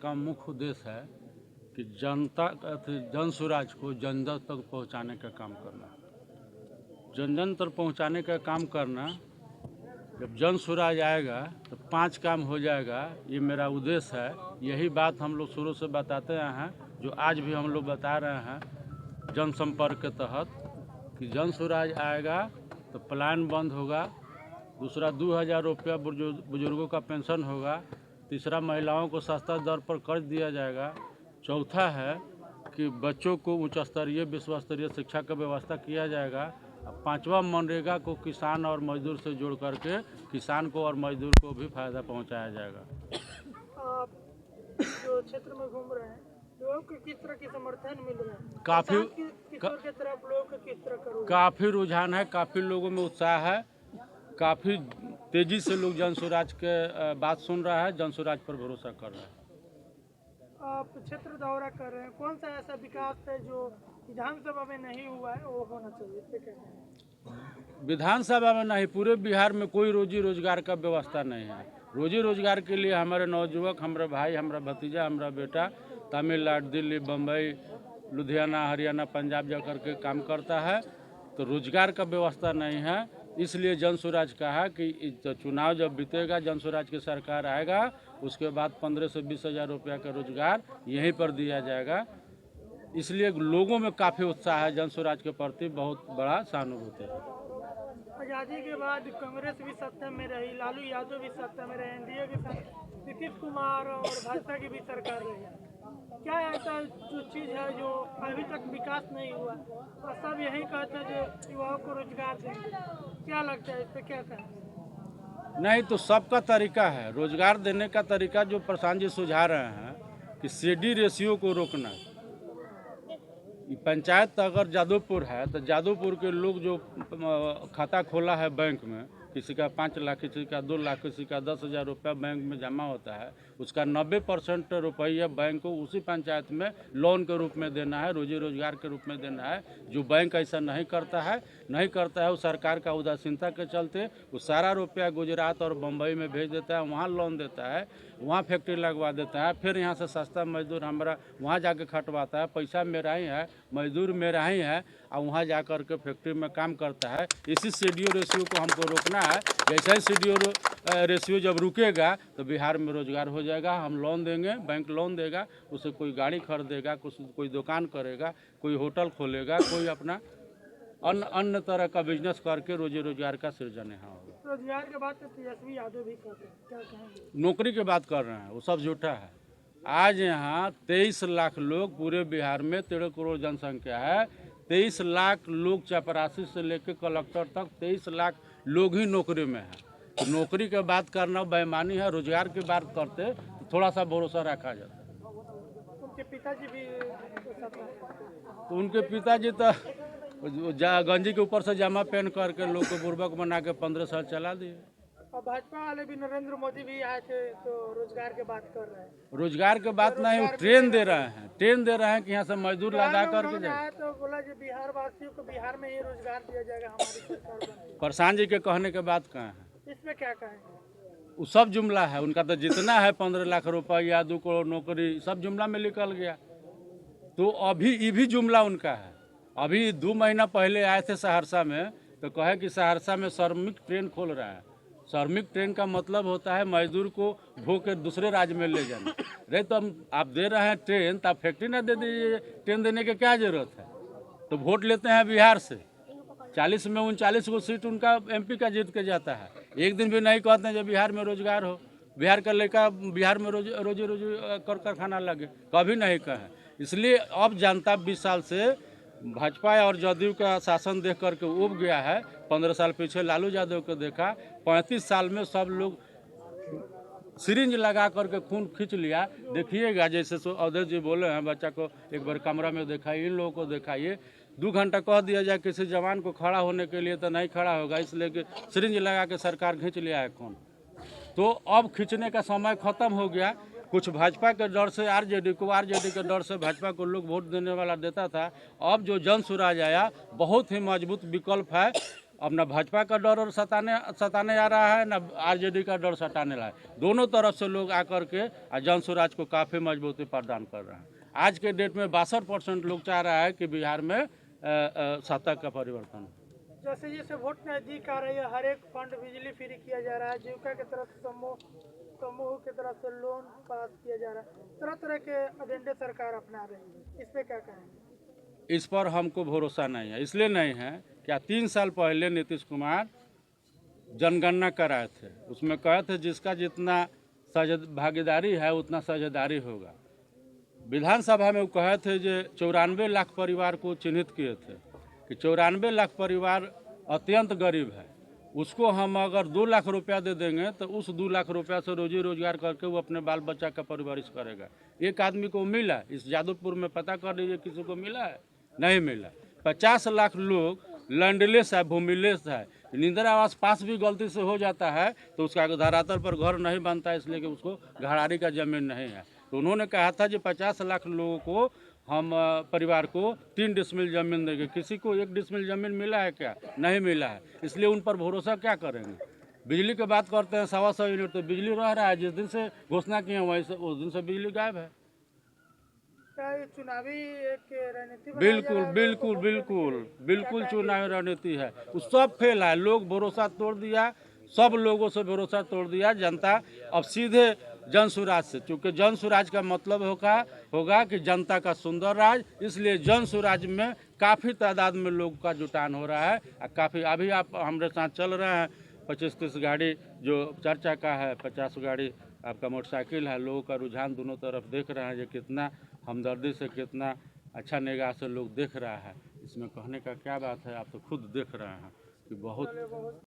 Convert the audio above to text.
का मुख्य उद्देश्य है कि जनता जन स्वराज को जन जन तक पहुंचाने का काम करना। जन जन तक पहुंचाने का काम करना, जब जन स्वराज आएगा तो 5 काम हो जाएगा, ये मेरा उद्देश्य है। यही बात हम लोग शुरू से बताते हैं, जो आज भी हम लोग बता रहे हैं जनसंपर्क के तहत कि जन स्वराज आएगा तो प्लान बंद होगा। दूसरा 2000 रुपया बुजुर्गों का पेंशन होगा। तीसरा महिलाओं को सस्ता दर पर कर्ज दिया जाएगा। चौथा है कि बच्चों को उच्च स्तरीय विश्व स्तरीय शिक्षा का व्यवस्था किया जाएगा। पांचवा मनरेगा को किसान और मजदूर से जोड़ करके किसान को और मजदूर को भी फायदा पहुंचाया जाएगा। आप जो क्षेत्र में घूम रहे हैं, लोगों को किस तरह की समर्थन मिल रहा है? काफ़ी किसान की तरफ लोग किस तरह करोगे? काफ़ी रुझान है, काफ़ी लोगों में उत्साह है, काफ़ी तेज़ी से लोग जन स्वराज के बात सुन रहा है, जन स्वराज पर भरोसा कर रहा है। आप क्षेत्र दौरा कर रहे हैं, कौन सा ऐसा विकास है जो विधानसभा में नहीं हुआ है वो होना चाहिए, इस पे क्या कहें? विधानसभा में नहीं, पूरे बिहार में कोई रोजी रोजगार का व्यवस्था नहीं है। रोजी रोजगार के लिए हमारे नौजुवक, हमारा भाई, हमारा भतीजा, हमारा बेटा तमिलनाडु, दिल्ली, बम्बई, लुधियाना, हरियाणा, पंजाब जा कर के काम करता है, तो रोजगार का व्यवस्था नहीं है। इसलिए जन स्वराज कहा कि चुनाव जब बीतेगा, जन स्वराज की सरकार आएगा, उसके बाद 15 से 20 हज़ार रुपया का रोजगार यहीं पर दिया जाएगा। इसलिए लोगों में काफ़ी उत्साह है, जन स्वराज के प्रति बहुत बड़ा सहानुभूति है। आज़ादी के बाद कांग्रेस भी सत्ता में रही, लालू यादव भी सत्ता में रहे, एनडीए के साथ नीतीश कुमार और भाजपा की भी सरकार रही। क्या ऐसा जो चीज़ है जो अभी तक विकास नहीं हुआ और सब यही कहते हैं जो युवाओं को रोजगार देंगे? क्या लगता है, इस पर क्या कहें? नहीं, तो सबका तरीका है रोजगार देने का तरीका। जो प्रशांत जी सुझा रहे हैं कि सीडी रेशियो को रोकना। पंचायत अगर जादवपुर है तो जादवपुर के लोग जो खाता खोला है बैंक में, किसी का 5 लाख, किसी का 2 लाख, किसी का 10,000 रुपया बैंक में जमा होता है, उसका 90% रुपया बैंक को उसी पंचायत में लोन के रूप में देना है, रोजी रोजगार के रूप में देना है। जो बैंक ऐसा नहीं करता है वो सरकार का उदासीनता के चलते वो सारा रुपया गुजरात और बम्बई में भेज देता है, वहाँ लोन देता है, वहाँ फैक्ट्री लगवा देता है, फिर यहाँ से सस्ता मजदूर हमारा वहाँ जाके खटवाता है। पैसा मेरा ही है, मजदूर मेरा ही है, और वहाँ जा कर के फैक्ट्री में काम करता है। इसी सीडीओ रेशियो को हमको रोकना है। जैसे ही सीडीओ रेशियो जब रुकेगा तो बिहार में रोजगार हो जाएगा। हम लोन देंगे, बैंक लोन देगा, उससे कोई गाड़ी खरीदेगा, कोई दुकान करेगा, कोई होटल खोलेगा, कोई अपना अन्य तरह का बिजनेस करके रोजी रोजगार का सृजन यहाँ होगा। रोजगार के बाद तो तेजस्वी यादव भी कर रहे हैं, क्या कहेंगे? नौकरी की बात कर रहे हैं, वो सब झूठा है। आज यहाँ 23 लाख लोग, पूरे बिहार में 13 करोड़ जनसंख्या है, 23 लाख लोग चपरासी से लेकर कलेक्टर तक 23 लाख लोग ही नौकरी में है। तो नौकरी की बात करना बेईमानी है। रोजगार की बात करते तो थोड़ा सा भरोसा रखा जाता। उनके पिताजी भी तो उनके पिताजी तो गंजी के ऊपर से जामा पहन करके लोग को बुर्बक बना के 15 साल चला दिए। और भाजपा वाले भी, नरेंद्र मोदी भी आए थे तो रोजगार की बात कर रहे हैं। रोजगार की बात नहीं, वो ट्रेन दे रहे हैं, कि यहाँ से मजदूर लगा करके जाए। तो बोला जो बिहार वासियों को बिहार में ही रोजगार दिया जाएगा, हमारी सरकार बनेगी। प्रशांत जी के कहने के बात कहाँ है? इसमें क्या कहें? वो सब जुमला है उनका। तो जितना है 15 लाख रुपया, 2 करोड़ नौकरी, सब जुमला में निकल गया। तो अभी ये भी जुमला उनका है। अभी 2 महीना पहले आए थे सहरसा में, तो कहे कि सहरसा में श्रमिक ट्रेन खोल रहा है। श्रमिक ट्रेन का मतलब होता है मजदूर को ढो के दूसरे राज्य में ले जाना। रे तो आप दे रहे हैं ट्रेन, तो आप फैक्ट्री ना दे दीजिए। ट्रेन देने की क्या जरूरत है? तो वोट लेते हैं बिहार से, 40 में 39 को सीट उनका MP का जीत के जाता है। एक दिन भी नहीं कहते हैं जब बिहार में रोजगार हो, बिहार का लड़का बिहार में रोजी कारखाना लगे, कभी नहीं कहे। इसलिए अब जनता 20 साल से भाजपा और जदयू का शासन देख करके उब गया है। 15 साल पीछे लालू यादव को देखा, 35 साल में सब लोग सिरिंज लगा करके खून खींच लिया। देखिएगा, जैसे अवधेश जी बोले हैं, बच्चा को एक बार कमरा में दिखाइए, इन लोगों को दिखाइए। 2 घंटा कह दिया जाए किसी जवान को खड़ा होने के लिए, तो नहीं खड़ा होगा, इसलिए कि सिरिंज लगा के सरकार खींच लिया है खून। तो अब खींचने का समय खत्म हो गया। कुछ भाजपा के डर से आरजेडी के डर से भाजपा को लोग वोट देने वाला देता था। अब जो जन स्वराज आया, बहुत ही मजबूत विकल्प है। अब न भाजपा का डर और सताने आ रहा है, न आरजेडी का डर सताने रहा है। दोनों तरफ से लोग आकर के जन स्वराज को काफ़ी मजबूती प्रदान कर रहे हैं। आज के डेट में 62% लोग चाह रहा है कि बिहार में सत्ता का परिवर्तन हो। जैसे जैसे वोट नजदीक आ रही है, हर एक फंड बिजली फ्री किया जा रहा है, जीविका की तरफ से समूह की तरफ से लोन पास किया जा रहा है, तरह तरह के एजेंडे सरकार अपना रही है, इस पे क्या कहेंगे? इस पर हमको भरोसा नहीं है। इसलिए नहीं है, क्या 3 साल पहले नीतीश कुमार जनगणना कराए थे, उसमें कहे थे जिसका जितना भागीदारी है उतना साझेदारी होगा। विधानसभा में वो कहे थे जो 94 लाख परिवार को चिन्हित किए थे कि 94 लाख परिवार अत्यंत गरीब है, उसको हम अगर 2 लाख रुपया दे देंगे तो उस 2 लाख रुपया से रोजी रोजगार करके वो अपने बाल बच्चा का परवरिश करेगा। एक आदमी को मिला, इस जादवपुर में पता कर लीजिए किसी को मिला है? नहीं मिला। 50 लाख लोग लैंडलेस है, भूमिलेस है। इंदिरा आवास पास भी गलती से हो जाता है तो उसका धरातल पर घर नहीं बनता, इसलिए कि उसको घराड़ी का जमीन नहीं है। तो उन्होंने कहा था कि 50 लाख लोगों को हम परिवार को 3 डिसमिल जमीन देंगे। किसी को 1 डिसमिल जमीन मिला है क्या? नहीं मिला है। इसलिए उन पर भरोसा क्या करेंगे? बिजली की बात करते हैं, 125 यूनिट तो बिजली रह रहा है। जिस दिन से घोषणा की है वहीं से उस दिन से बिजली गायब है। क्या ये चुनावी एक रणनीति बनाई जा बिल्कुल रहा है? बिल्कुल बिल्कुल बिल्कुल चुनावी रणनीति है। वो सब फेल है। लोग भरोसा तोड़ दिया, सब लोगों से भरोसा तोड़ दिया। जनता अब सीधे जन स्वराज से, चूँकि जन स्वराज का मतलब होगा कि जनता का सुंदर राज, इसलिए जन स्वराज में काफ़ी तादाद में लोग का जुटान हो रहा है। काफ़ी अभी आप हमारे साथ चल रहे हैं, 25-30 गाड़ी जो चर्चा का है, 50 गाड़ी आपका मोटरसाइकिल है। लोगों का रुझान दोनों तरफ देख रहे हैं, ये कितना हमदर्दी से, कितना अच्छा निगाह से लोग देख रहा है। इसमें कहने का क्या बात है, आप तो खुद देख रहे हैं कि बहुत